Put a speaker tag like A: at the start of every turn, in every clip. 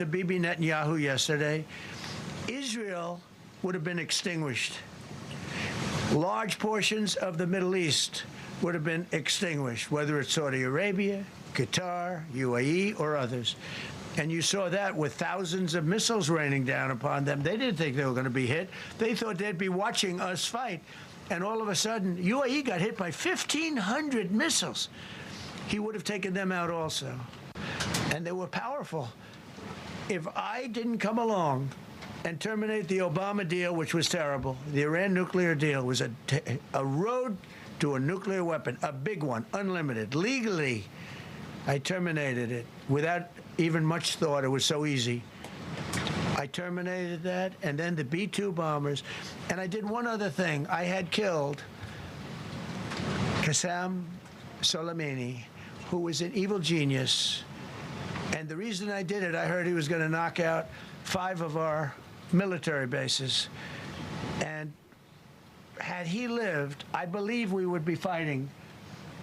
A: to Bibi Netanyahu yesterday, Israel would have been extinguished. Large portions of the Middle East would have been extinguished, whether it's Saudi Arabia, Qatar, UAE, or others. And you saw that with thousands of missiles raining down upon them. They didn't think they were going to be hit. They thought they'd be watching us fight. And all of a sudden, UAE got hit by 1,500 missiles. He would have taken them out also. And they were powerful. If I didn't come along and terminate the Obama deal, which was terrible, the Iran nuclear deal was a road to a nuclear weapon, a big one, unlimited, legally. I terminated it without even much thought. It was so easy. I terminated that, and then the B-2 bombers. And I did one other thing. I had killed Qasem Soleimani, who was an evil genius. And the reason I did it, I heard he was going to knock out 5 of our military bases. And had he lived, I believe we would be fighting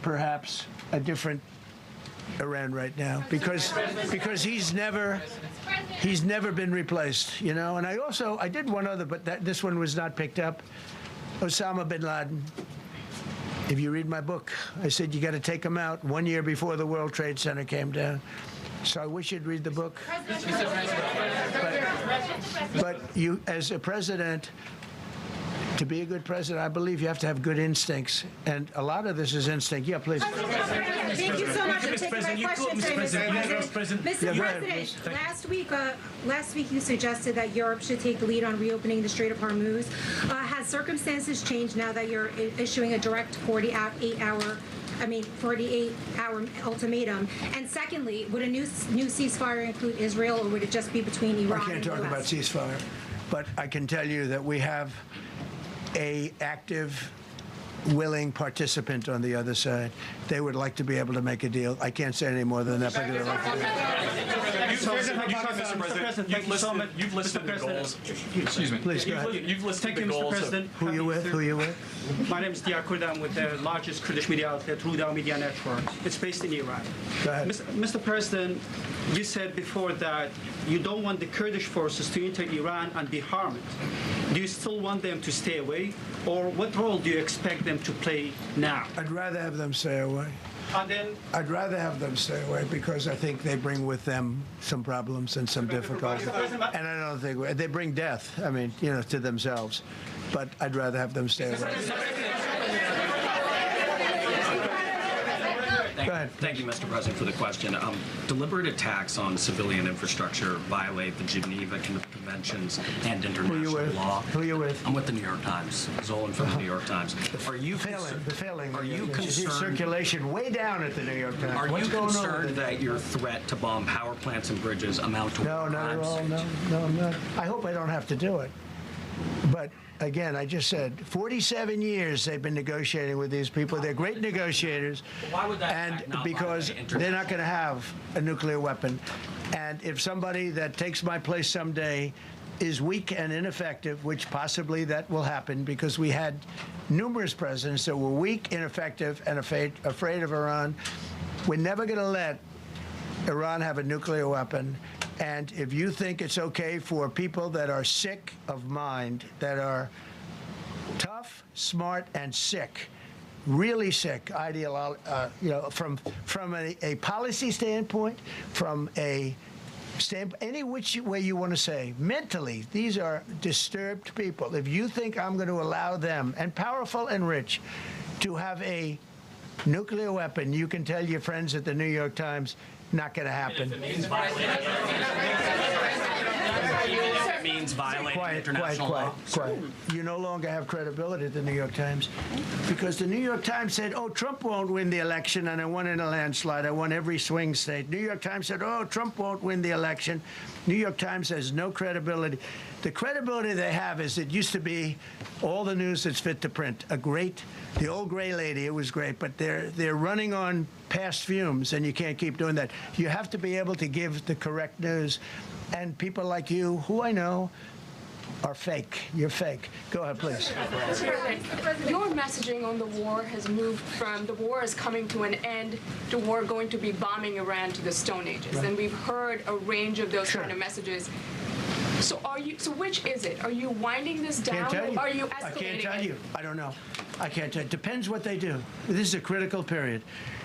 A: perhaps a different Iran right now, because he's never been replaced, you know. And I did one other, but this one was not picked up. Osama bin Laden. If you read my book, I said you got to take him out 1 year before the World Trade Center came down. So I wish you'd read the book. But you, as a president, to be a good president, I believe you have to have good instincts. And a lot of this is instinct. Yeah, please.
B: Thank you so much for taking my question today, Mr. President. Mr. President, last week you suggested that Europe should take the lead on reopening the Strait of Hormuz. Has circumstances changed now that you're issuing a direct 48-hour ultimatum? And secondly, would a new ceasefire include Israel, or would it just be between Iran and the US?
A: I can't talk about ceasefire, but I can tell you that we have a active, willing participant on the other side. They would like to be able to make a deal. I can't say any more than that. But
C: You've listed the goals. Excuse me.
A: Please, go ahead.
C: You've listed the goals.
D: Mr. President.
A: Who are you with? Who are you with?
D: My name is Dia Kurd. I'm with the largest Kurdish media outlet, Ruda Media Network. It's based in Iran.
A: Go ahead.
D: Mr. President, you said before that you don't want the Kurdish forces to enter Iran and be harmed. Do you still want them to stay away? Or what role do you expect them to play now?
A: I'd rather have them stay away.
D: And then,
A: I'd rather have them stay away because I think they bring with them some problems and some difficulties. And I don't think they bring death, I mean, you know, to themselves. But I'd rather have them stay away. Go ahead.
E: Thank you, Mr. President, for the question. Deliberate attacks on civilian infrastructure violate the Geneva Conventions and international law.
A: Who are you with?
E: I'm with the New York Times. Zolan from the New York Times. Are you
A: failing?
E: Are you concerned?
A: Circulation way down at the New York Times.
E: Are you concerned that your threat to bomb power plants and bridges amount to
A: No, not at all. No, I'm not. I hope I don't have to do it. But again, I just said 47 years they've been negotiating with these people. They're great negotiators.
E: Why would that
A: and because they're not going to have a nuclear weapon. And if somebody that takes my place someday is weak and ineffective, which possibly that will happen because we had numerous presidents that were weak, ineffective, and afraid of Iran, we're never going to let Iran have a nuclear weapon. And if you think it's okay for people that are sick of mind, that are tough, smart, and sick, really sick, you know, from a policy standpoint, from a any which way you want to say, mentally, these are disturbed people. If you think I'm going to allow them, and powerful and rich, to have a nuclear weapon, you can tell your friends at the New York Times, not going to happen.
E: It means violating international law.
A: Quiet. You no longer have credibility at the New York Times because the New York Times said, oh, Trump won't win the election, and I won in a landslide. I won every swing state. New York Times said, oh, Trump won't win the election. New York Times has no credibility. The credibility they have is it used to be all the news that's fit to print. The old gray lady, it was great, but they're running on past fumes, and you can't keep doing that. You have to be able to give the correct news. And people like you, who I know, are fake. You're fake. Go ahead, please.
F: Your messaging on the war has moved from the war is coming to an end to war going to be bombing Iran to the Stone Ages. Right. And we've heard a range of those kind of messages. So so which is it? Are you winding this down? Or are you escalating
A: I can't tell you. I don't know. I can't tell you. Depends what they do. This is a critical period.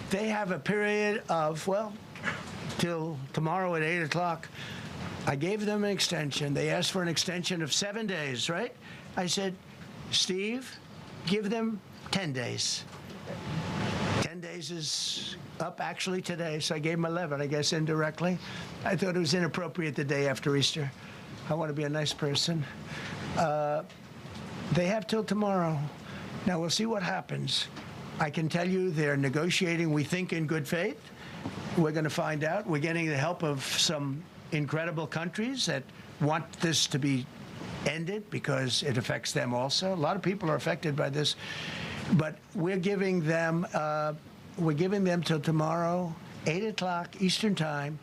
A: They have a period of, well, till tomorrow at 8 o'clock. I gave them an extension. They asked for an extension of 7 days, right? I said, Steve, give them 10 days. 10 days is up actually today, so I gave them 11, I guess, indirectly. I thought it was inappropriate the day after Easter. I want to be a nice person. They have till tomorrow. Now, we'll see what happens. I can tell you they're negotiating, we think, in good faith. We're going to find out. We're getting the help of some incredible countries that want this to be ended because it affects them also. A lot of people are affected by this. But we're giving them till tomorrow, 8 o'clock Eastern time.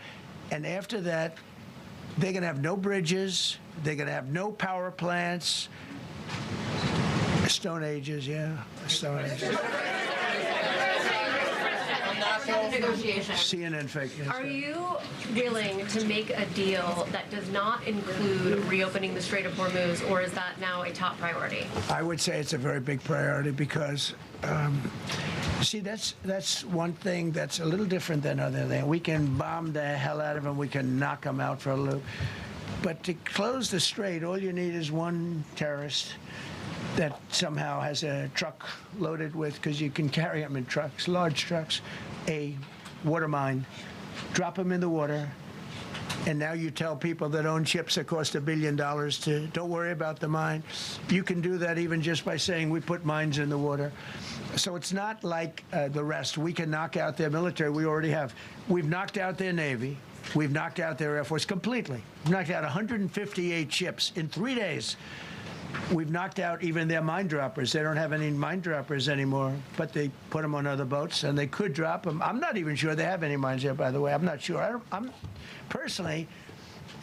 A: And after that, they're going to have no bridges. They're going to have no power plants. Stone Ages, yeah. Stone Ages. CNN fake news.
G: Are you willing to make a deal that does not include reopening the Strait of Hormuz, or is that now a top priority?
A: I would say it's a very big priority because, see, that's one thing that's a little different than other things. We can bomb the hell out of them. We can knock them out for a loop. But to close the strait, all you need is one terrorist that somehow has a truck loaded with, because you can carry them in trucks, large trucks, a water mine, drop them in the water, and now you tell people that own ships that cost $1 billion to don't worry about the mine. You can do that even just by saying we put mines in the water. So it's not like the rest. We can knock out their military. We already have. We've knocked out their Navy. We've knocked out their Air Force completely. We've knocked out 158 ships in 3 days. We've knocked out even their mine droppers. They don't have any mine droppers anymore, but they put them on other boats, and they could drop them. I'm not even sure they have any mines there, by the way. I'm not sure. I'm personally,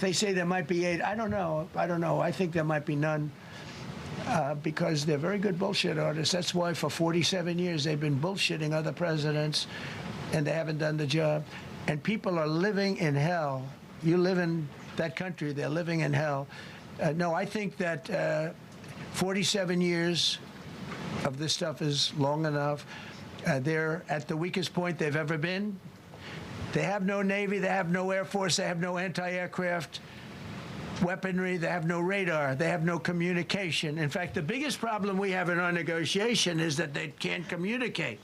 A: they say there might be 8. I don't know. I think there might be none because they're very good bullshit artists. That's why for 47 years they've been bullshitting other presidents, and they haven't done the job. And people are living in hell. You live in that country, they're living in hell. No, I think that 47 years of this stuff is long enough. They're at the weakest point they've ever been. They have no Navy, they have no Air Force, they have no anti-aircraft weaponry, they have no radar, they have no communication. In fact, the biggest problem we have in our negotiation is that they can't communicate.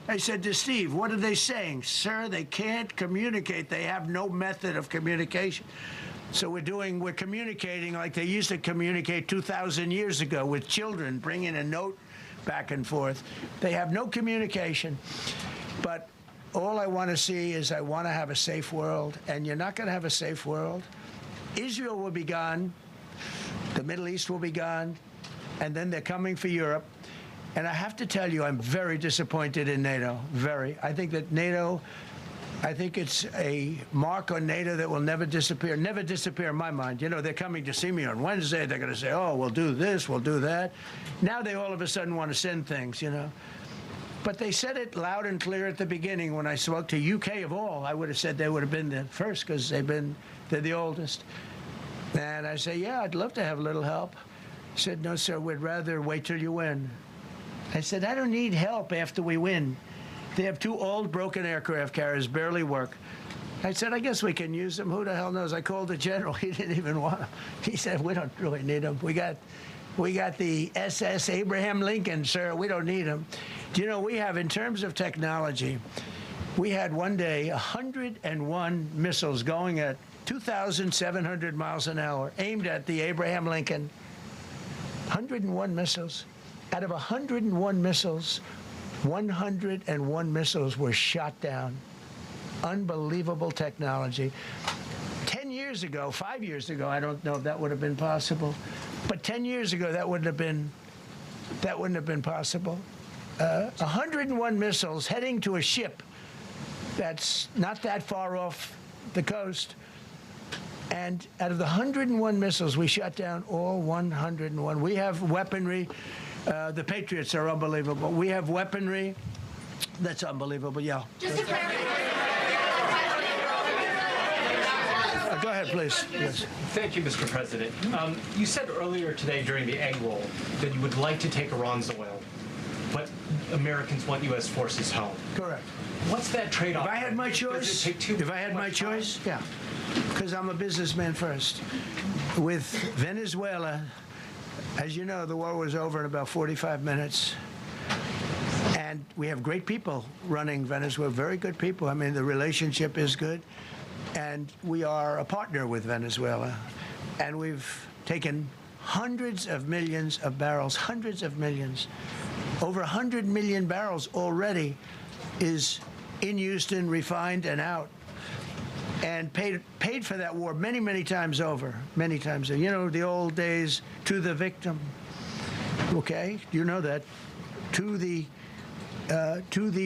A: I said to Steve, what are they saying? Sir, they can't communicate. They have no method of communication. So we're communicating like they used to communicate 2,000 years ago with children, bringing a note back and forth. They have no communication. But all I want to see is I want to have a safe world, and you're not going to have a safe world. Israel will be gone. The Middle East will be gone. And then they're coming for Europe. And I have to tell you, I'm very disappointed in NATO, very. I think that NATO... I think it's a mark on NATO that will never disappear in my mind. You know, they're coming to see me on Wednesday. They're going to say, oh, we'll do this, we'll do that. Now they all of a sudden want to send things, you know. But they said it loud and clear at the beginning. When I spoke to UK of all, I would have said they would have been the first because they're the oldest. And I say, yeah, I'd love to have a little help. He said, no, sir, we'd rather wait till you win. I said, I don't need help after we win. They have 2 old, broken aircraft carriers, barely work. I said, I guess we can use them. Who the hell knows? I called the general. He didn't even want them. He said, we don't really need them. We got the SS Abraham Lincoln, sir. We don't need them. Do you know, we have, in terms of technology, we had one day 101 missiles going at 2,700 miles an hour, aimed at the Abraham Lincoln. 101 missiles. Out of 101 missiles, 101 missiles were shot down. Unbelievable technology. 10 years ago, 5 years ago, I don't know if that would have been possible, but 10 years ago, that wouldn't have been possible. 101 missiles heading to a ship that's not that far off the coast. And out of the 101 missiles, we shot down all 101. We have weaponry. The Patriots are unbelievable. We have weaponry that's unbelievable. Yeah.
G: Just to clarify.
A: Go ahead, please. Yes.
C: Thank you, Mr. President. You said earlier today during the egg roll that you would like to take Iran's oil, but Americans want U.S. forces home.
A: Correct.
C: What's that trade-off?
A: If I had my choice, yeah, because I'm a businessman first. With Venezuela, as you know, the war was over in about 45 minutes. And we have great people running Venezuela, very good people. I mean, the relationship is good. And we are a partner with Venezuela. And we've taken hundreds of millions of barrels, hundreds of millions. Over 100 million barrels already is in Houston, refined and out. And paid for that war many, many times over, many times. You know, the old days, to the victim. Okay, you know that. To the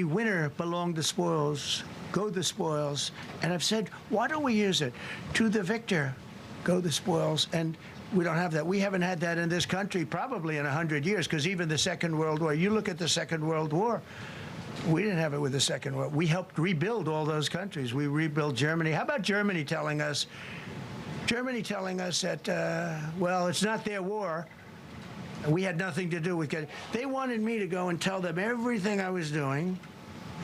A: winner belong the spoils. Go the spoils. And I've said, why don't we use it? To the victor, go the spoils. And we don't have that. We haven't had that in this country probably in 100 years, because even the Second World War, you look at the Second World War, we didn't have it with the Second World War. We helped rebuild all those countries. We rebuilt Germany. How about Germany telling us that, well, it's not their war. We had nothing to do with it. They wanted me to go and tell them everything I was doing.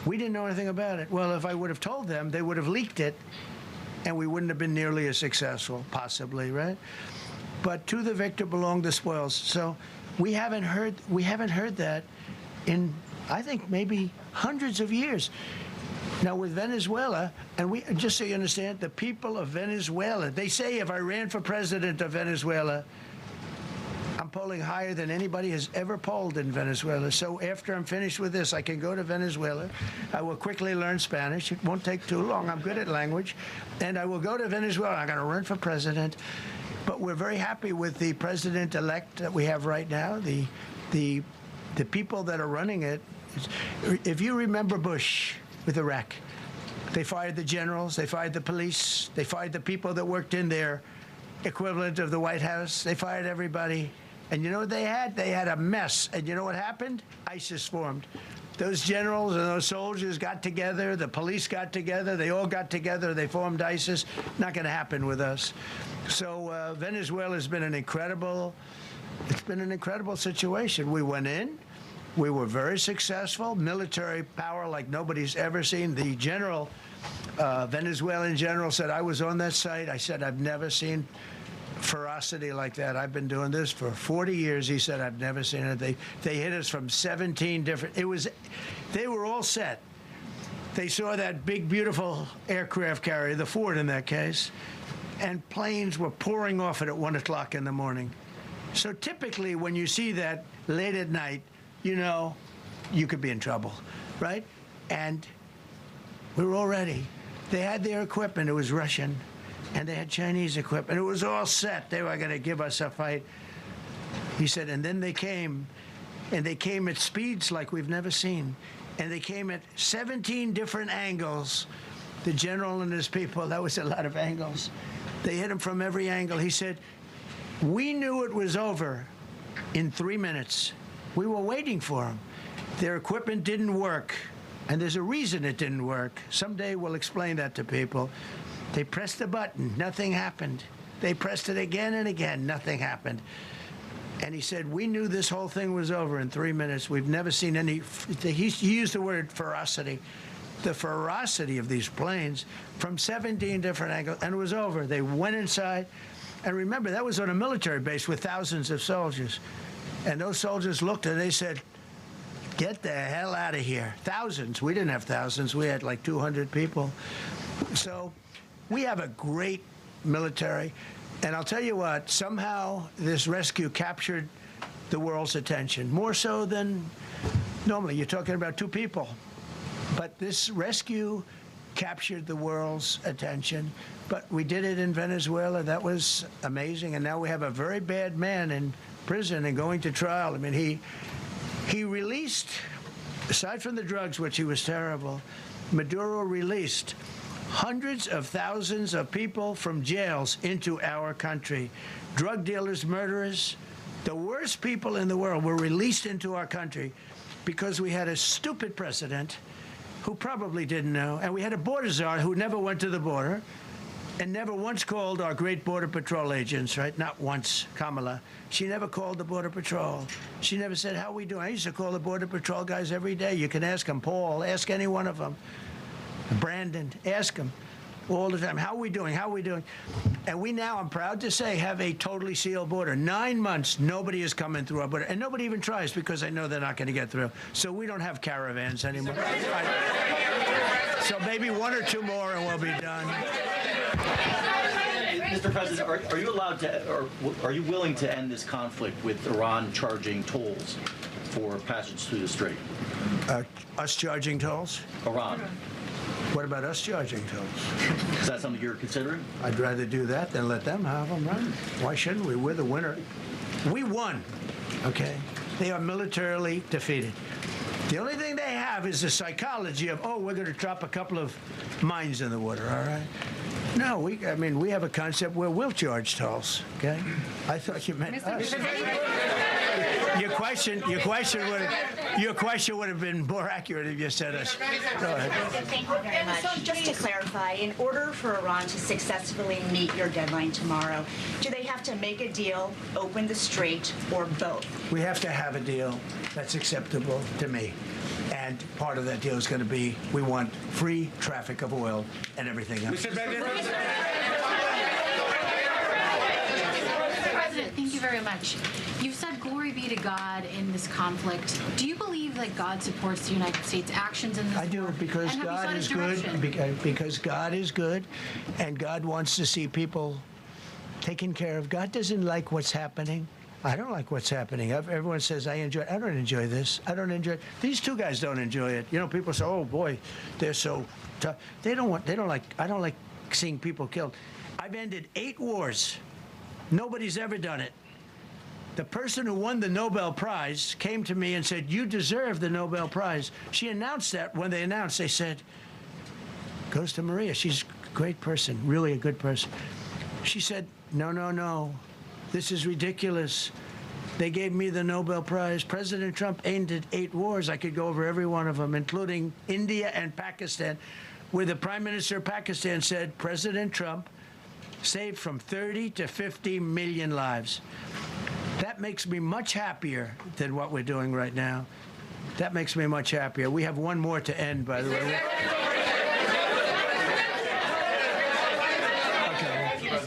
A: We didn't know anything about it. Well, if I would have told them, they would have leaked it, and we wouldn't have been nearly as successful, possibly, right? But to the victor belong the spoils. So we haven't heard that in, I think, maybe hundreds of years. Now with Venezuela, and we, just so you understand, the people of Venezuela, they say if I ran for president of Venezuela, I'm polling higher than anybody has ever polled in Venezuela. So after I'm finished with this, I can go to Venezuela. I will quickly learn Spanish. It won't take too long. I'm good at language. And I will go to Venezuela. I'm going to run for president. But we're very happy with the president-elect that we have right now, the people that are running it. If you remember Bush with Iraq, they fired the generals, they fired the police, they fired the people that worked in their equivalent of the White House. They fired everybody. And you know what they had? They had a mess. And you know what happened? ISIS formed. Those generals and those soldiers got together. The police got together. They all got together. They formed ISIS. Not going to happen with us. So Venezuela has been an incredible, it's been an incredible situation. We went in. We were very successful. Military power like nobody's ever seen. The general, Venezuelan general, said, I was on that site. I said, I've never seen ferocity like that. I've been doing this for 40 years. He said, I've never seen it. They hit us from 17 different, they were all set. They saw that big, beautiful aircraft carrier, the Ford in that case, and planes were pouring off it at 1 o'clock in the morning. So typically when you see that late at night, you know, you could be in trouble, right? And we were all ready. They had their equipment. It was Russian. And they had Chinese equipment. It was all set. They were going to give us a fight. He said, and then they came, and they came at speeds like we've never seen. And they came at 17 different angles. The general and his people, that was a lot of angles. They hit him from every angle. He said, we knew it was over in 3 minutes. We were waiting for them. Their equipment didn't work. And there's a reason it didn't work. Someday we'll explain that to people. They pressed the button, nothing happened. They pressed it again and again, nothing happened. And he said, we knew this whole thing was over in 3 minutes. We've never seen any, he used the word ferocity. The ferocity of these planes from 17 different angles, and it was over. They went inside. And remember, that was on a military base with thousands of soldiers. And those soldiers looked and they said, get the hell out of here. Thousands. We didn't have thousands. We had like 200 people. So we have a great military. And I'll tell you what, somehow this rescue captured the world's attention, more so than normally. You're talking about 2 people. But this rescue captured the world's attention. But we did it in Venezuela. That was amazing. And now we have a very bad man in prison and going to trial. I mean, he released, aside from the drugs, which he was terrible, Maduro released hundreds of thousands of people from jails into our country. Drug dealers, murderers, the worst people in the world were released into our country because we had a stupid president who probably didn't know, and we had a border czar who never went to the border and never once called our great Border Patrol agents, right? Not once, Kamala. She never called the Border Patrol. She never said, how we doing? I used to call the Border Patrol guys every day. You can ask them, Paul, ask any one of them. Brandon, ask them all the time. How are we doing? How are we doing? And we now, I'm proud to say, have a totally sealed border. 9 months, nobody is coming through our border. And nobody even tries because they know they're not going to get through. So we don't have caravans anymore. So maybe 1 or 2 more and we'll be done.
H: Mr. President, are you allowed to, or are you willing to end this conflict with Iran charging tolls for passage through the strait?
A: Us charging tolls?
H: Iran.
A: What about us charging tolls?
H: Is that something you're considering?
A: I'd rather do that than let them have them run. Why shouldn't we? We're the winner. We won, okay? They are militarily defeated. The only thing they have is the psychology of, oh, we're going to drop a couple of mines in the water, all right? No, I mean, we have a concept where we'll charge tolls, okay? I thought you meant us. Your question would have been more accurate if you said us. Go ahead.
I: Thank you very much. So just to clarify, in order for Iran to successfully meet your deadline tomorrow, do they have to make a deal, open the strait, or both?
A: We have to have a deal that's acceptable to me. And part of that deal is going to be we want free traffic of oil and everything else.
J: Mr. President, thank you very much. You've said glory be to God in this conflict. Do you believe that God supports the United States' actions in this?
A: I do, because God is good. Because God is good, and God wants to see people taken care of. God doesn't like what's happening. I don't like what's happening. Everyone says I enjoy it. I don't enjoy this. I don't enjoy it. These 2 guys don't enjoy it. You know, people say, "Oh boy, they're so tough." I don't like seeing people killed. I've ended 8 wars. Nobody's ever done it. The person who won the Nobel Prize came to me and said, "You deserve the Nobel Prize." She announced that. When they announced, they said, "Goes to Maria. She's a great person, really a good person." She said, "No, no, no. This is ridiculous. They gave me the Nobel Prize. President Trump ended 8 wars. I could go over every one of them, including India and Pakistan, where the Prime Minister of Pakistan said, President Trump saved from 30 to 50 million lives. That makes me much happier than what we're doing right now. That makes me much happier. We have 1 more to end, by the way.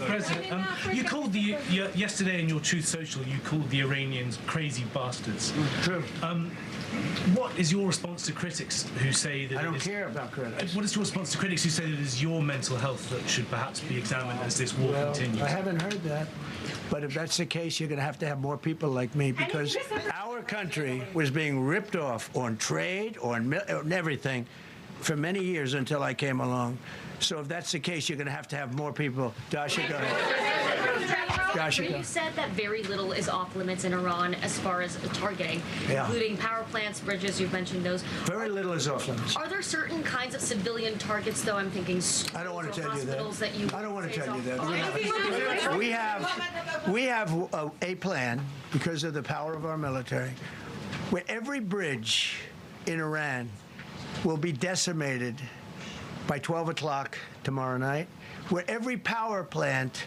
C: President, you called yesterday in your Truth Social, you called the Iranians crazy bastards.
A: True.
C: What is your response to critics who say that
A: I don't care about critics.
C: What is your response to critics who say that it is your mental health that should perhaps be examined as this war continues?
A: I haven't heard that. But if that's the case, you're going to have more people like me, because our country was being ripped off on trade, on everything for many years until I came along. So if that's the case, you're going to have more people. Dasha, go ahead. Dasha, go.
K: You said that very little is off limits in Iran as far as targeting, including power plants, bridges. You've mentioned those.
A: Very little is off limits.
K: Are there certain kinds of civilian targets, though? I'm thinking
A: I don't want to tell you that.
K: I
A: don't want to tell you that. We have a plan, because of the power of our military, where every bridge in Iran will be decimated by 12 o'clock tomorrow night, where every power plant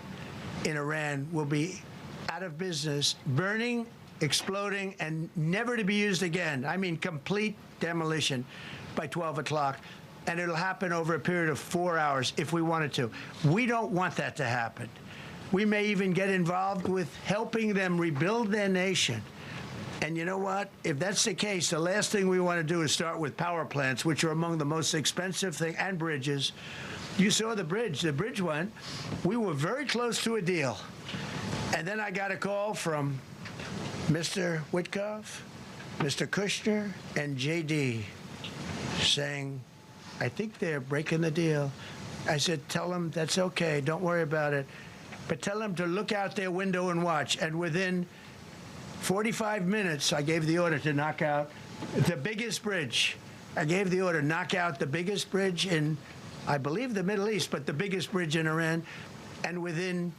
A: in Iran will be out of business, burning, exploding, and never to be used again. I mean, complete demolition by 12 o'clock. And it'll happen over a period of 4 hours if we wanted to. We don't want that to happen. We may even get involved with helping them rebuild their nation. And you know what? If that's the case, the last thing we want to do is start with power plants, which are among the most expensive thing, and bridges. You saw the bridge. The bridge went. We were very close to a deal. And then I got a call from Mr. Witkoff, Mr. Kushner, and J.D. saying, I think they're breaking the deal. I said, tell them that's okay. Don't worry about it. But tell them to look out their window and watch. And within 45 minutes, I gave the order to knock out the biggest bridge. I gave the order, knock out the biggest bridge in I believe, the Middle East, but the biggest bridge in Iran. And within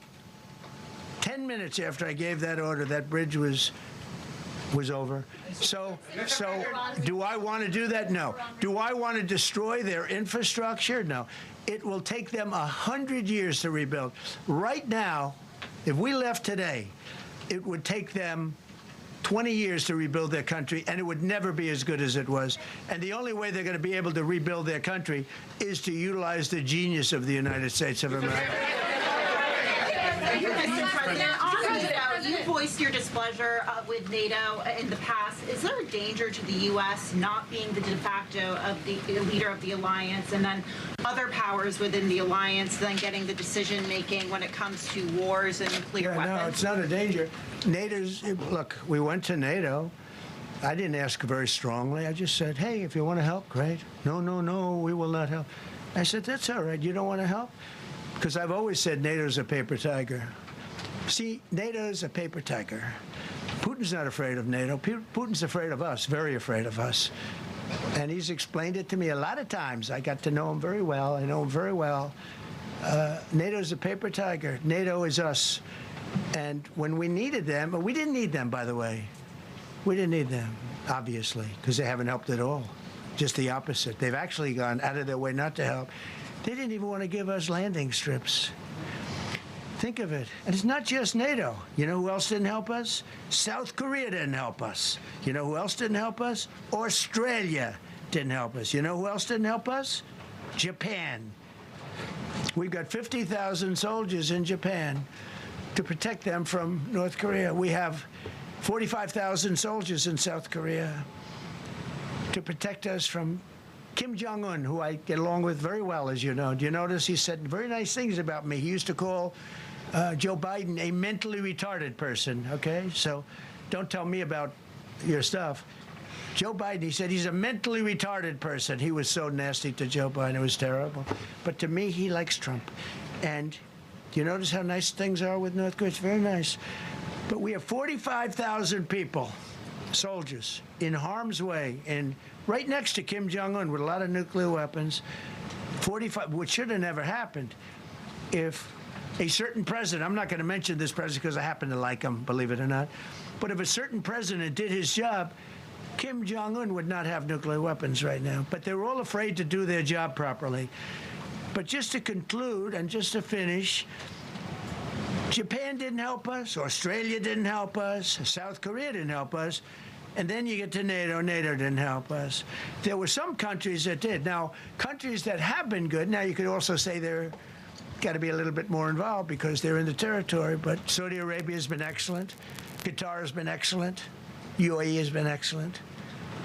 A: 10 minutes after I gave that order, that bridge was over. So do I want to do that? No. Do I want to destroy their infrastructure? No. It will take them 100 years to rebuild. Right now, if we left today, it would take them 20 years to rebuild their country, and it would never be as good as it was. And the only way they're going to be able to rebuild their country is to utilize the genius of the United States of America.
I: Mr. President, on NATO, you voiced your displeasure with NATO in the past. Is there a danger to the U.S. not being the de facto of the leader of the alliance, and then other powers within the alliance then getting the decision-making when it comes to wars and nuclear weapons?
A: No, it's not a danger. Look, we went to NATO. I didn't ask very strongly. I just said, hey, if you want to help, great. No, we will not help. I said, that's all right. You don't want to help? Because I've always said NATO's a paper tiger. See, NATO's a paper tiger. Putin's not afraid of NATO. Putin's afraid of us, very afraid of us. And he's explained it to me a lot of times. I got to know him very well. I know him very well. NATO's a paper tiger. NATO is us. And when we needed them, we didn't need them, by the way. We didn't need them, obviously, because they haven't helped at all. Just the opposite. They've actually gone out of their way not to help. They didn't even want to give us landing strips. Think of it. And it's not just NATO. You know who else didn't help us? South Korea didn't help us. You know who else didn't help us? Australia didn't help us. You know who else didn't help us? Japan. We've got 50,000 soldiers in Japan to protect them from North Korea. We have 45,000 soldiers in South Korea to protect us from Kim Jong-un, who I get along with very well, as you know. Do you notice he said very nice things about me? He used to call Joe Biden a mentally retarded person, okay? So don't tell me about your stuff. Joe Biden, he said he's a mentally retarded person. He was so nasty to Joe Biden. It was terrible. But to me, he likes Trump. And do you notice how nice things are with North Korea? It's very nice. But we have 45,000 people, soldiers, in harm's way, and right next to Kim Jong-un with a lot of nuclear weapons. 45, which should have never happened if a certain president, I'm not going to mention this president because I happen to like him, believe it or not, but if a certain president did his job, Kim Jong-un would not have nuclear weapons right now. But they were all afraid to do their job properly. But just to conclude and just to finish, Japan didn't help us, Australia didn't help us, South Korea didn't help us, and then you get to NATO. NATO didn't help us. There were some countries that did. Now, countries that have been good, now you could also say they're got to be a little bit more involved because they're in the territory, but Saudi Arabia has been excellent. Qatar has been excellent. UAE has been excellent.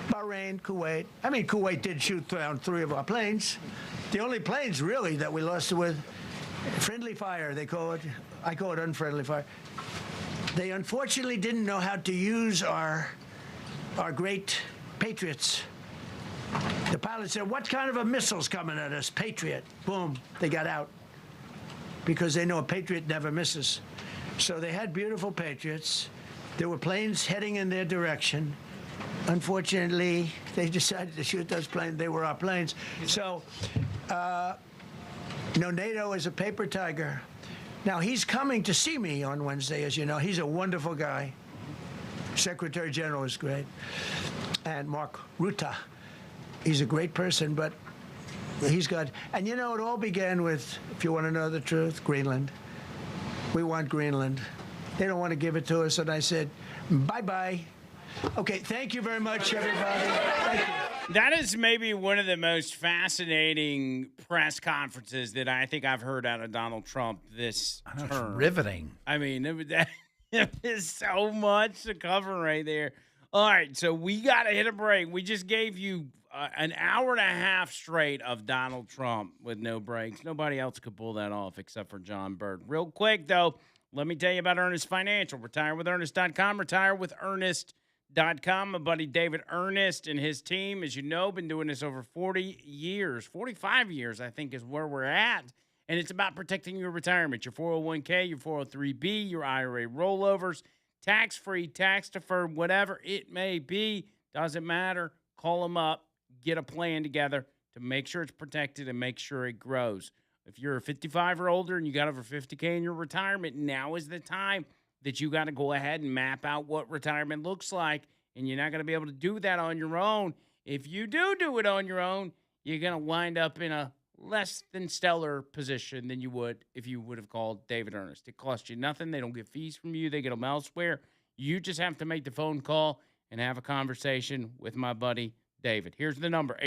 A: Bahrain, Kuwait. I mean, Kuwait did shoot down 3 of our planes. The only planes, really, that we lost with friendly fire, they call it. I call it unfriendly fire. They unfortunately didn't know how to use our great Patriots. The pilot said, what kind of a missile's coming at us? Patriot. Boom. They got out. Because they know a Patriot never misses. So they had beautiful Patriots. There were planes heading in their direction. Unfortunately, they decided to shoot those planes. They were our planes. So, NATO is a paper tiger. Now, he's coming to see me on Wednesday, as you know. He's a wonderful guy. Secretary General is great. And Mark Rutte, he's a great person, but he's got, and it all began with, if you want to know the truth, Greenland. We want Greenland. They don't want to give it to us, and I said, bye-bye. Okay, thank you very much, everybody. Thank you.
L: That is maybe one of the most fascinating press conferences that I think I've heard out of Donald Trump this term.
M: It's riveting.
L: I mean, it is so much to cover right there. All right, so we got to hit a break. We just gave you an hour and a half straight of Donald Trump with no breaks. Nobody else could pull that off except for John Bird. Real quick, though, let me tell you about Earnest Financial. RetireWithEarnest.com. RetireWithEarnest.com. My buddy David Earnest and his team, as you know, been doing this over 40 years. 45 years, I think, is where we're at. And it's about protecting your retirement, your 401k, your 403b, your IRA rollovers, tax-free, tax-deferred, whatever it may be. Doesn't matter. Call them up. Get a plan together. to make sure it's protected and make sure it grows. If you're 55 or older and you got over 50K in your retirement, now is the time that you got to go ahead and map out what retirement looks like. And you're not going to be able to do that on your own. If you do it on your own, you're going to wind up in a less than stellar position than you would if you would have called David Ernest. It costs you nothing. They don't get fees from you. They get them elsewhere. You just have to make the phone call and have a conversation with my buddy David. Here's the number,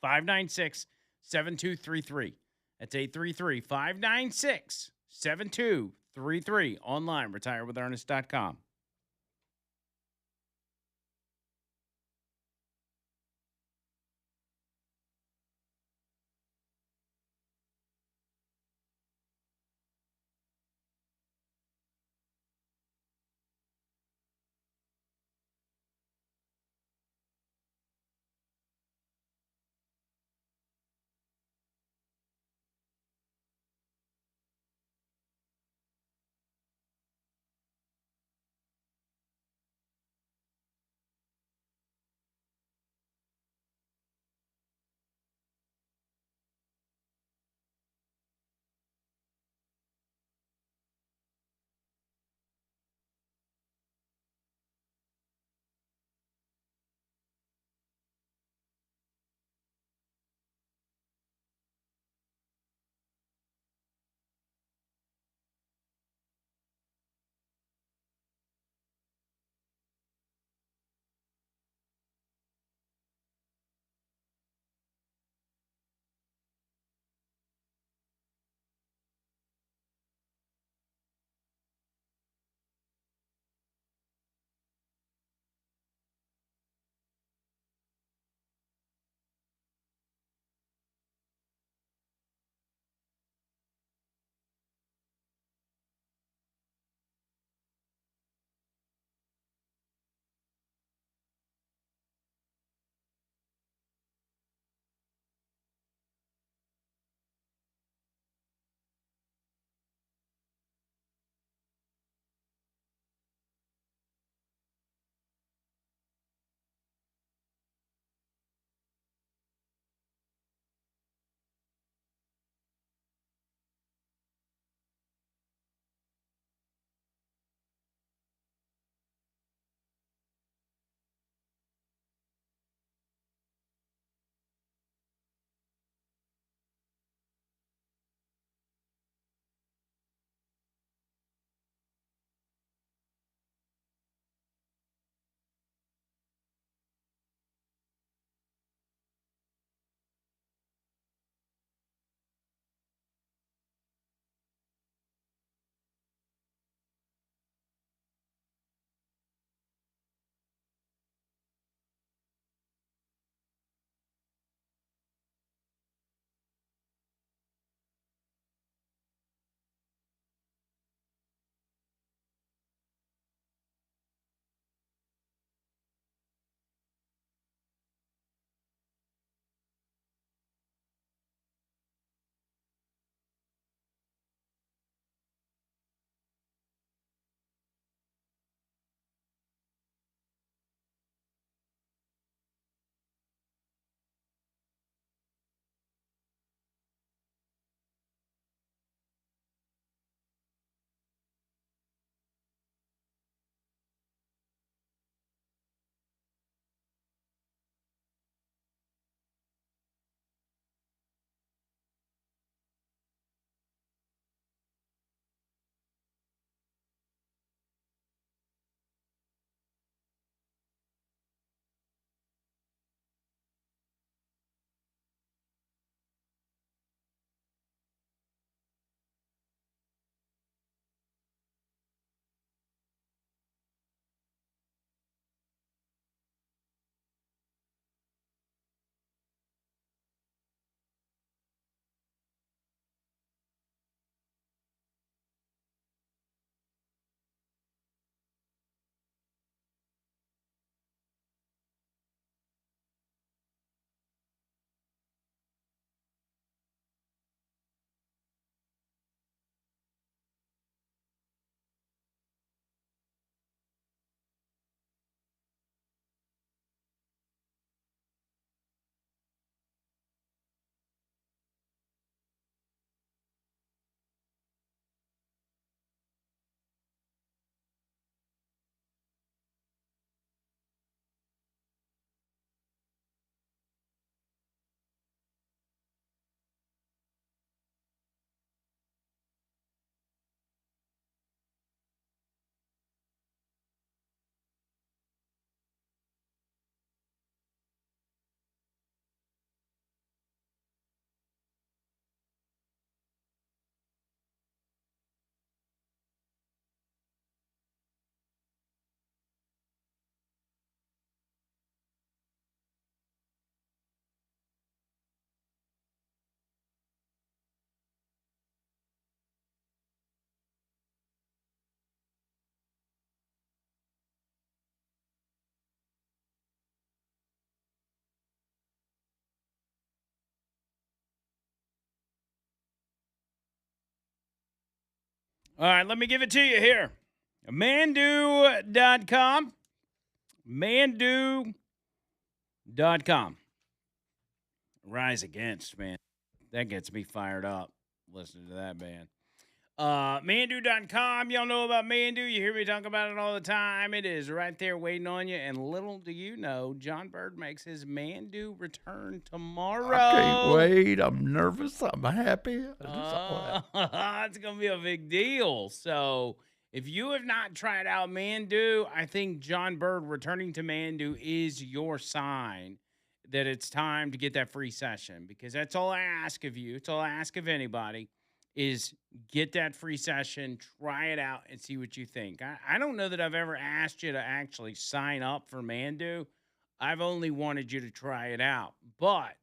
L: 833-596-7233. That's 833-596-7233. Online, retirewithernest.com. All right, let me give it to you here. Mandu.com. Mandu.com. Rise Against, man. That gets me fired up listening to that band. Mandu.com. Y'all know about Mandu. You hear me talk about it all the time. It is right there waiting on you. And little do you know, John Bird makes his Mandu return tomorrow.
M: I can't wait. I'm nervous. I'm happy.
L: It's going to be a big deal. So if you have not tried out Mandu, I think John Bird returning to Mandu is your sign that it's time to get that free session, because that's all I ask of you. It's all I ask of anybody is get that free session, try it out, and see what you think. I don't know that I've ever asked you to actually sign up for Mandu. I've only wanted you to try it out. But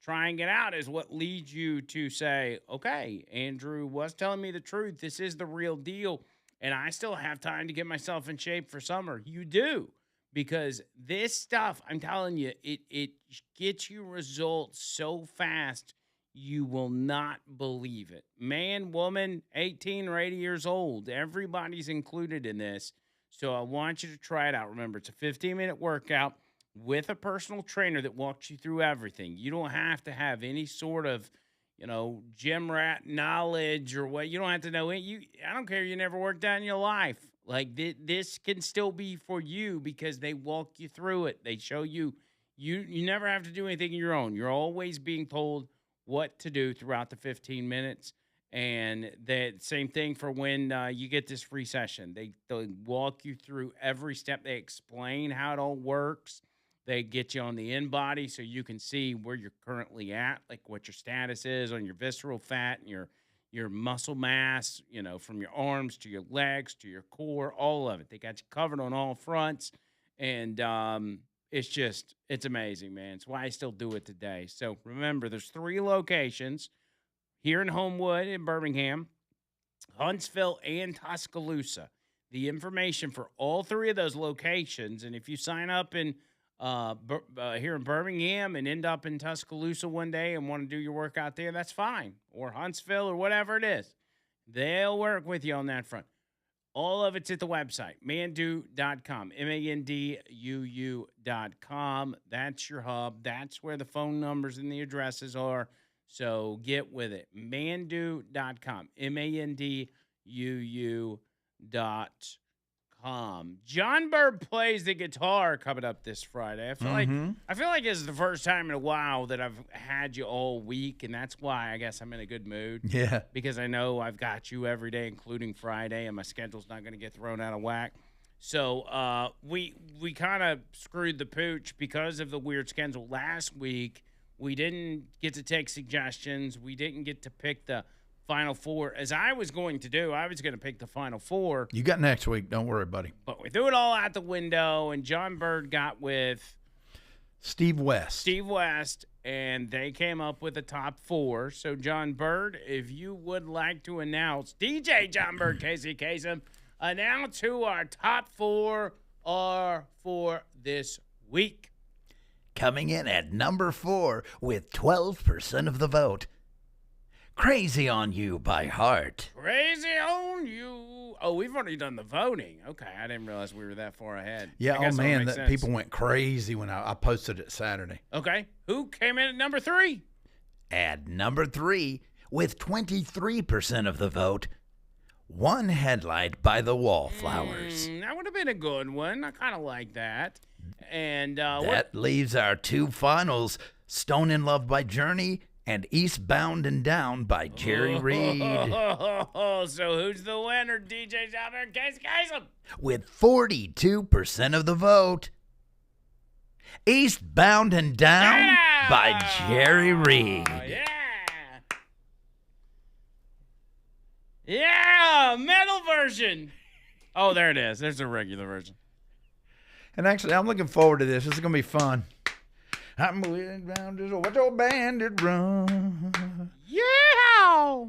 L: trying it out is what leads you to say, okay, Andrew was telling me the truth. This is the real deal, and I still have time to get myself in shape for summer. You do, because this stuff, I'm telling you, it gets you results so fast, you will not believe it. Man, woman, 18 or 80 years old, everybody's included in this. So I want you to try it out. Remember, it's a 15-minute workout with a personal trainer that walks you through everything. You don't have to have any sort of, gym rat knowledge or what. You don't have to know it. I don't care. You never worked out in your life. Like, this can still be for you because they walk you through it. They show you. You never have to do anything on your own. You're always being told what to do throughout the 15 minutes. And that same thing for when you get this free session. They'll walk you through every step. They explain how it all works. They get you on the in-body so you can see where you're currently at, like what your status is on your visceral fat and your muscle mass, from your arms to your legs to your core, all of it. They got you covered on all fronts. And it's amazing, man. It's why I still do it today. So remember, there's 3 locations here in Homewood, in Birmingham, Huntsville, and Tuscaloosa. The information for all 3 of those locations, and if you sign up in here in Birmingham and end up in Tuscaloosa one day and want to do your workout there, that's fine. Or Huntsville or whatever it is. They'll work with you on that front. All of it's at the website, mandu.com, MANDUU.com. That's your hub. That's where the phone numbers and the addresses are. So get with it. Mandu.com, MANDUU.com. John Bird plays the guitar coming up this Friday. I feel like this is the first time in a while that I've had you all week, and that's why I guess I'm in a good mood.
M: Yeah.
L: Because I know I've got you every day, including Friday, and my schedule's not going to get thrown out of whack. So we kind of screwed the pooch because of the weird schedule last week. We didn't get to take suggestions. We didn't get to pick the Final 4, as I was going to do. I was going to pick the Final 4.
M: You got next week. Don't worry, buddy.
L: But we threw it all out the window, and John Bird got with
M: Steve West,
L: and they came up with the top 4. So, John Bird, if you would like to announce, DJ John Bird, Casey Kasem, announce who our top 4 are for this week.
N: Coming in at number 4 with 12% of the vote. Crazy on You by Heart.
L: Crazy on You. Oh, we've already done the voting. Okay, I didn't realize we were that far ahead.
M: Yeah, oh man, that people went crazy when I posted it Saturday.
L: Okay, who came in at number 3?
N: At number 3, with 23% of the vote, One Headlight by the Wallflowers.
L: That would have been a good one. I kind of like that. And
N: that leaves our 2 finals, Stone in Love by Journey and Eastbound and Down by Jerry Reed.
L: So who's the winner, DJ Jobber and Casey Kasem?
N: With 42% of the vote, Eastbound and Down by Jerry Reed.
L: Yeah, metal version. Oh, there it is. There's a regular version.
M: And actually, I'm looking forward to this. This is going to be fun. I'm moving down to watch your bandit run.
L: Yeah.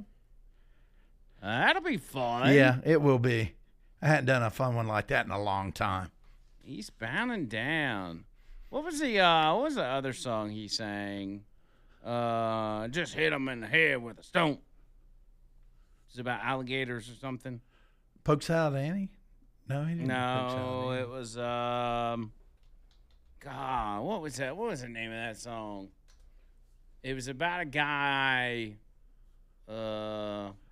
L: That'll be fun.
M: Yeah, it will be. I hadn't done a fun one like that in a long time.
L: Eastbound and Down. What was the other song he sang? Just hit him in the head with a stone. It's about alligators or something.
M: Pokes Out Annie? No, he didn't.
L: No, it was God, what was that? What was the name of that song? It was about a guy.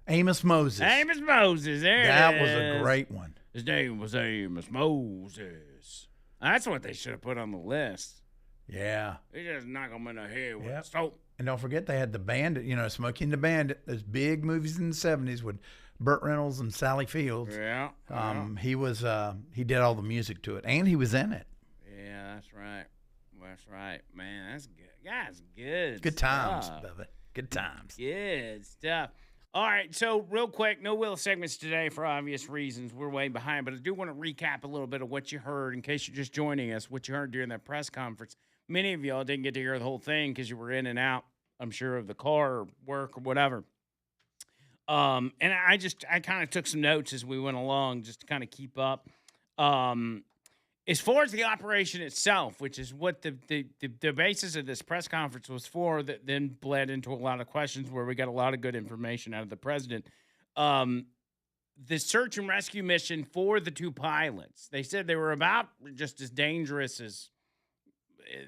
M: Amos Moses.
L: Amos Moses. There
M: that
L: it
M: was
L: is.
M: a great one.
L: His name was Amos Moses. That's what they should have put on the list.
M: Yeah.
L: They just knock him in the head with soap.
M: And don't forget they had The Bandit, Smokey and the Bandit, those big movies in the 70s with Burt Reynolds and Sally Fields.
L: Yeah.
M: He did all the music to it, and he was in it.
L: Yeah, that's right. That's right. Man, that's good. That's good.
M: Good times,
L: stuff.
M: Bubba. Good times.
L: Good stuff. All right, so real quick, no Will segments today for obvious reasons. We're way behind, but I do want to recap a little bit of what you heard in case you're just joining us, what you heard during that press conference. Many of y'all didn't get to hear the whole thing because you were in and out, I'm sure, of the car or work or whatever. And I kind of took some notes as we went along just to kind of keep up. As far as the operation itself, which is what the basis of this press conference was for, that then bled into a lot of questions where we got a lot of good information out of the president. The search and rescue mission for the two pilots, they said they were about just as dangerous as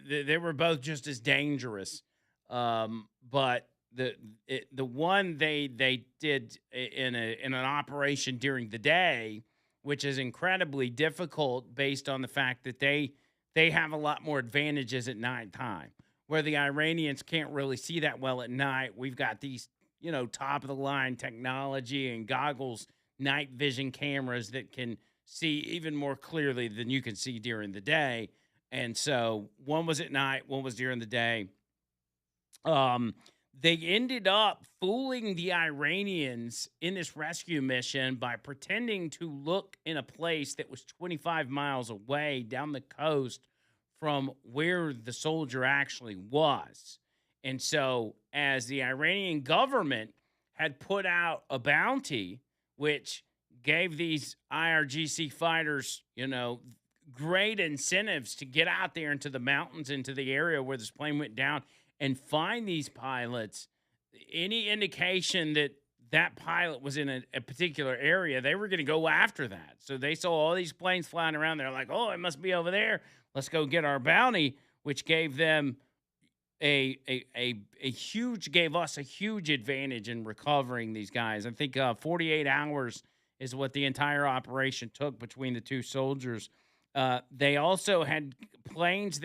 L: they were both just as dangerous. But the one they did in an operation during the day, which is incredibly difficult based on the fact that they have a lot more advantages at nighttime, where the Iranians can't really see that well at night. We've got these, top of the line technology and goggles, night vision cameras that can see even more clearly than you can see during the day. And so one was at night, one was during the day. They ended up fooling the Iranians in this rescue mission by pretending to look in a place that was 25 miles away down the coast from where the soldier actually was. And so as the Iranian government had put out a bounty, which gave these IRGC fighters, great incentives to get out there into the mountains, into the area where this plane went down, and find these pilots, any indication that that pilot was in a particular area, they were going to go after that. So they saw all these planes flying around. They're like, oh, it must be over there. Let's go get our bounty, which gave them gave us a huge advantage in recovering these guys. I think 48 hours is what the entire operation took between the two soldiers. They also had planes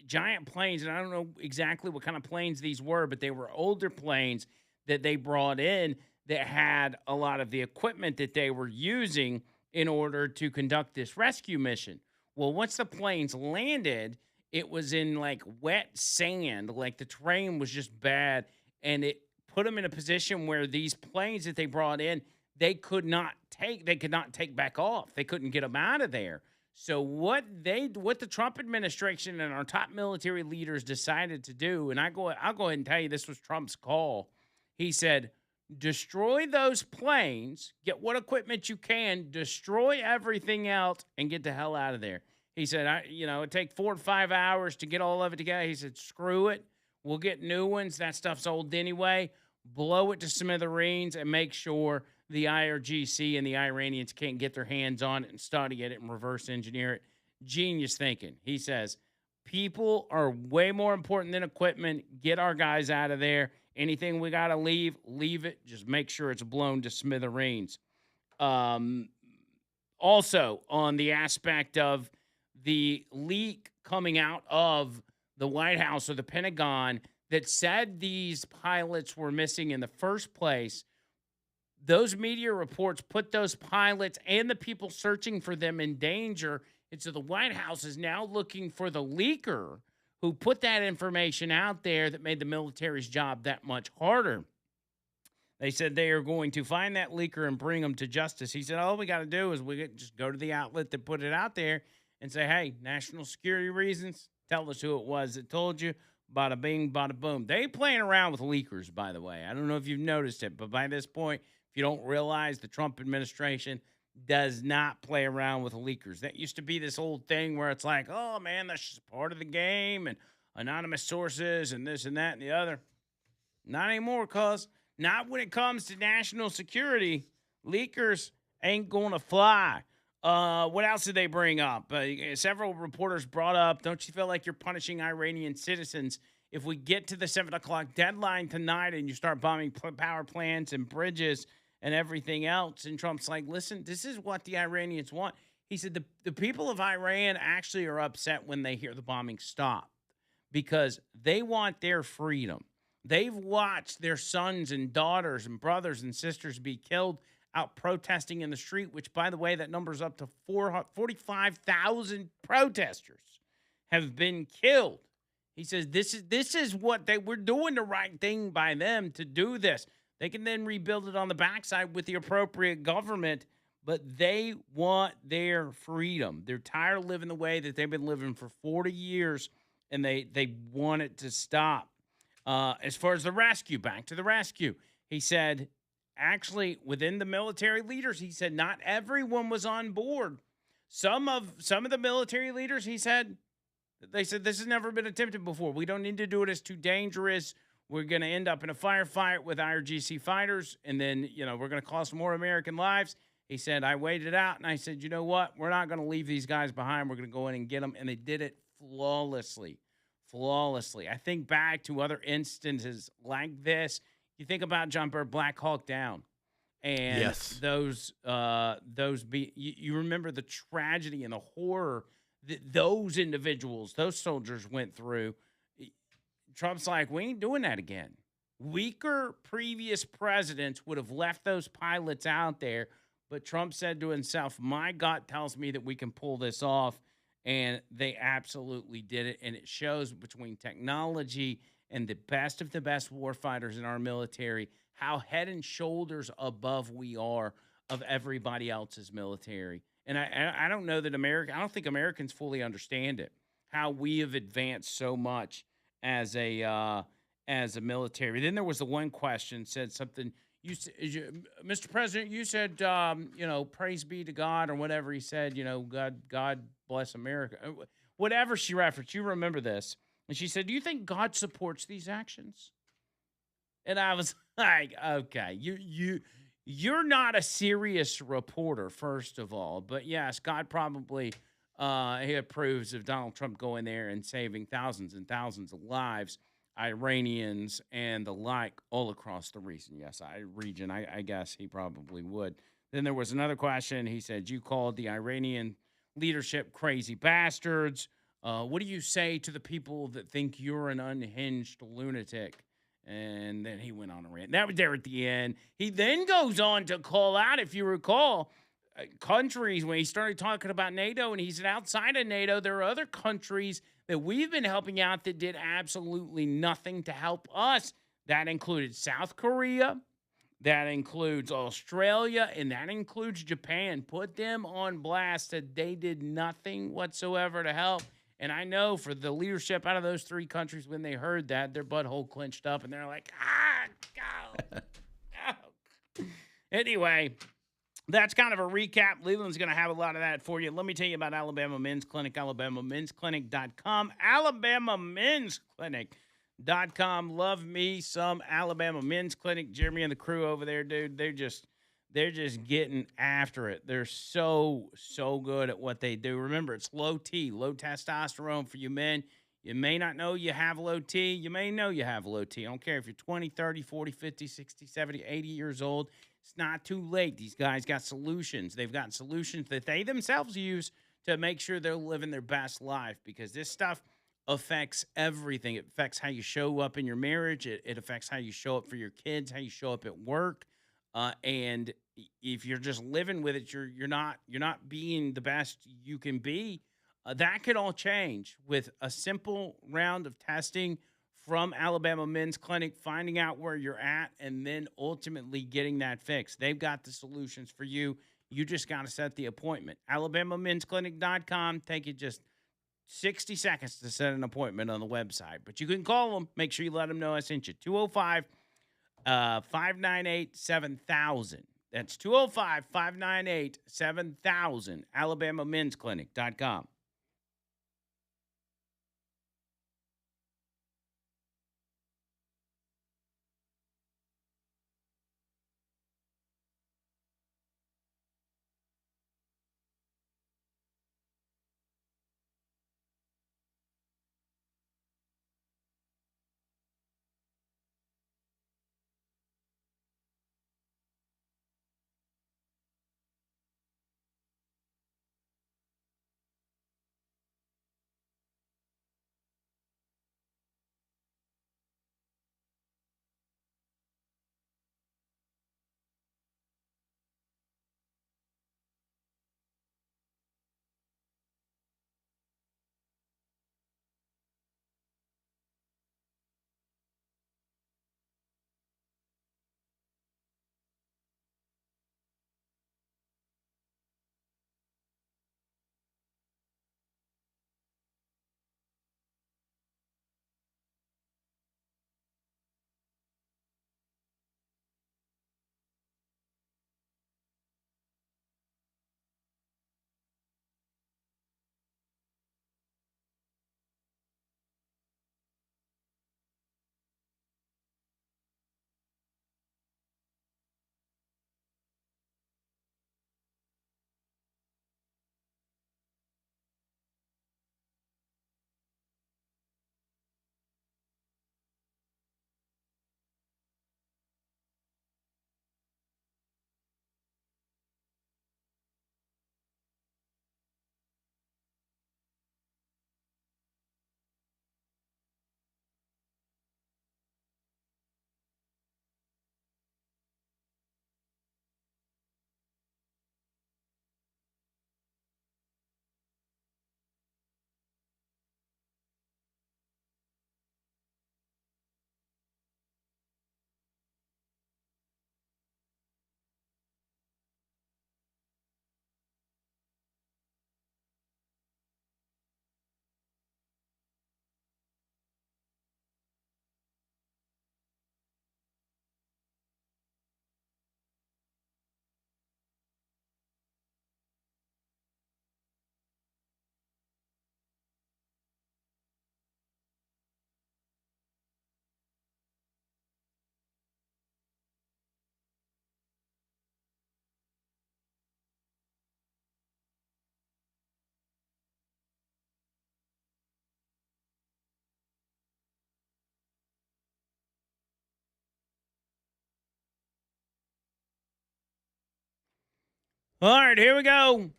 L: giant planes, and I don't know exactly what kind of planes these were, but they were older planes that they brought in that had a lot of the equipment that they were using in order to conduct this rescue mission. Well, once the planes landed, it was in like wet sand, like the terrain was just bad, and it put them in a position where these planes that they brought in, they could not take back off. They couldn't get them out of there. So what the Trump administration and our top military leaders decided to do, and I'll go ahead and tell you this was Trump's call. He said, destroy those planes, get what equipment you can, destroy everything else, and get the hell out of there. He said, it'd take 4 to 5 hours to get all of it together. He said, screw it. We'll get new ones. That stuff's old anyway. Blow it to smithereens and make sure the IRGC and the Iranians can't get their hands on it and study it and reverse engineer it. Genius thinking. He says, people are way more important than equipment. Get our guys out of there. Anything we got to leave it. Just make sure it's blown to smithereens. Also, on the aspect of the leak coming out of the White House or the Pentagon that said these pilots were missing in the first place, those media reports put those pilots and the people searching for them in danger. And so the White House is now looking for the leaker who put that information out there that made the military's job that much harder. They said they are going to find that leaker and bring him to justice. He said, all we got to do is just go to the outlet that put it out there and say, hey, national security reasons, tell us who it was that told you. Bada bing, bada boom. They ain't playing around with leakers, by the way. I don't know if you've noticed it, but by this point, if you don't realize, the Trump administration does not play around with leakers. That used to be this old thing where it's like, oh, man, that's just part of the game and anonymous sources and this and that and the other. Not anymore, cuz. Not when it comes to national security. Leakers ain't going to fly. What else did they bring up? Several reporters brought up, don't you feel like you're punishing Iranian citizens if we get to the 7 o'clock deadline tonight and you start bombing power plants and bridges and everything else? And Trump's like, listen, this is what the Iranians want. He said the people of Iran actually are upset when they hear the bombing stop because they want their freedom. They've watched their sons and daughters and brothers and sisters be killed out protesting in the street, which, by the way, that number's up to 45,000 protesters have been killed. He says this is what we're doing the right thing by them to do this. They can then rebuild it on the backside with the appropriate government, but they want their freedom. They're tired of living the way that they've been living for 40 years, and they want it to stop. As far as the rescue, back to the rescue, he said, actually, within the military leaders, he said not everyone was on board. Some of the military leaders, he said, they said this has never been attempted before. We don't need to do it. It's too dangerous. We're going to end up in a firefight with IRGC fighters, and then, we're going to cost more American lives. He said, I weighed it out, and I said, you know what? We're not going to leave these guys behind. We're going to go in and get them, and they did it flawlessly. I think back to other instances like this. You think about John Bird, Black Hawk Down, and
N: yes,
L: you remember the tragedy and the horror that those individuals, those soldiers went through. Trump's like, we ain't doing that again. Weaker previous presidents would have left those pilots out there, but Trump said to himself, my gut tells me that we can pull this off, and they absolutely did it, and it shows between technology and the best of the best warfighters in our military, how head and shoulders above we are of everybody else's military. And I don't know that I don't think Americans fully understand it, how we have advanced so much as a military. Then there was the one question, said something, Mr. President, you said, praise be to God, or whatever he said, God bless America. Whatever she referenced, you remember this. And she said, do you think God supports these actions? And I was like, okay, you're not a serious reporter, first of all. But yes, God probably he approves of Donald Trump going there and saving thousands and thousands of lives, Iranians and the like, all across the region. Yes, I guess he probably would. Then there was another question. He said, you called the Iranian leadership crazy bastards. What do you say to the people that think you're an unhinged lunatic? And then he went on a rant. That was there at the end. He then goes on to call out, if you recall, countries when he started talking about NATO, and he said outside of NATO, there are other countries that we've been helping out that did absolutely nothing to help us. That included South Korea, that includes Australia, and that includes Japan. Put them on blast that they did nothing whatsoever to help. And I know for the leadership out of those three countries, when they heard that, their butthole clenched up, and they're like, go. Anyway, that's kind of a recap. Leland's going to have a lot of that for you. Let me tell you about Alabama Men's Clinic, alabamamensclinic.com, alabamamensclinic.com. Love me some Alabama Men's Clinic. Jeremy and the crew over there, dude, they're just getting after it. They're so good at what they do. Remember, it's low T, low testosterone for you men. You may not know you have low T. You may know you have low T. I don't care if you're 20, 30, 40, 50, 60, 70, 80 years old. It's not too late. These guys got solutions. They've got solutions that they themselves use to make sure they're living their best life, because this stuff affects everything. It affects how you show up in your marriage. It affects how you show up for your kids, how you show up at work. And if you're just living with it, you're not being the best you can be. That could all change with a simple round of testing from Alabama Men's Clinic, finding out where you're at, and then ultimately getting that fixed. They've got the solutions for you. You just got to set the appointment. alabamamensclinic.com. Take you just 60 seconds to set an appointment on the website. But you can call them. Make sure you let them know I sent you. 205-598-7000. That's 205-598-7000. alabamamensclinic.com. All right, here we go.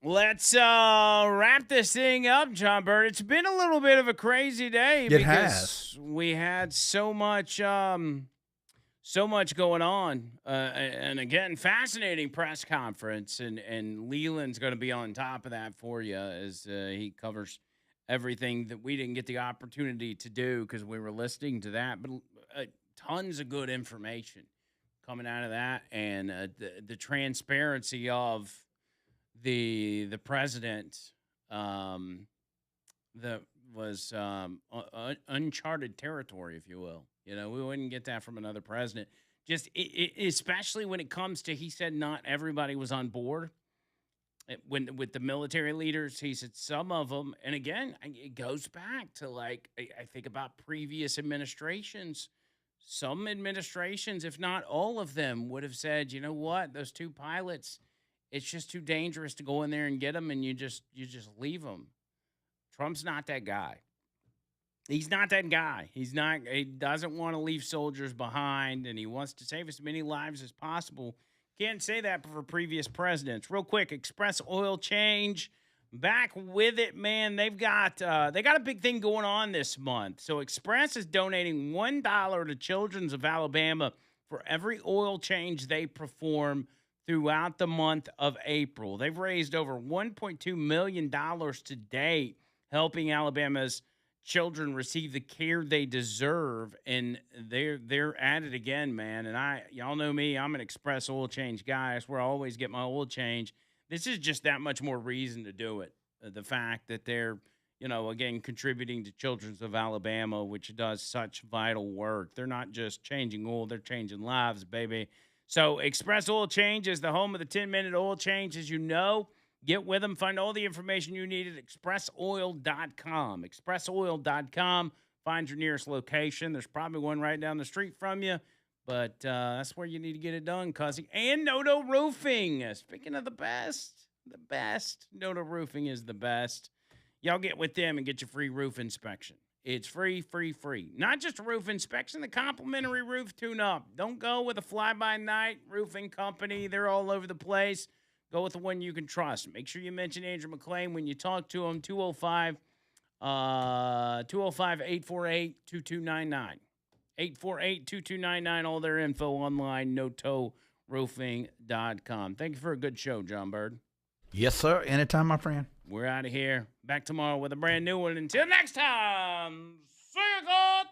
L: Let's wrap this thing up, John Bird. It's been a little bit of a crazy day because we had so much going on. And again, fascinating press conference, and Leland's going to be on top of that for you as he covers everything that we didn't get the opportunity to do because we were listening to that. But tons of good information coming out of that, and the transparency of the president that was uncharted territory, if you will. You know, we wouldn't get that from another president. Just especially when it comes to, he said not everybody was on board. With the military leaders, he said some of them, and again, it goes back to like I think about previous administrations. Some administrations, if not all of them, would have said, you know what, those two pilots, it's just too dangerous to go in there and get them, and you just leave them. Trump's not that guy. He's not that guy. He doesn't want to leave soldiers behind, and he wants to save as many lives as possible. Can't say that for previous presidents. Real quick, Express Oil Change, back with it, man. They got a big thing going on this month. So Express is donating $1 to Children's of Alabama for every oil change they perform throughout the month of April. They've raised over $1.2 million to date, helping Alabama's children receive the care they deserve, and they're at it again, man. And y'all know me, I'm an Express Oil Change guy. That's where I always get my oil change. This is just that much more reason to do it. The fact that they're, again, contributing to Children's of Alabama, which does such vital work. They're not just changing oil, they're changing lives, baby. So Express Oil Change is the home of the 10-minute oil change, as you know. Get with them. Find all the information you need at expressoil.com. Expressoil.com. Find your nearest location. There's probably one right down the street from you, but that's where you need to get it done, Cuzzy. And Noto Roofing. Speaking of the best, Noto Roofing is the best. Y'all get with them and get your free roof inspection. It's free. Not just a roof inspection, the complimentary roof tune-up. Don't go with a fly-by-night roofing company. They're all over the place. Go with the one you can trust. Make sure you mention Andrew Mclain when you talk to him. 205-848-2299. 848-2299. All their info online, notoroofing.com. Thank you for a good show, John Bird.
M: Yes, sir. Anytime, my friend.
L: We're out of here. Back tomorrow with a brand new one. Until next time, see you, God.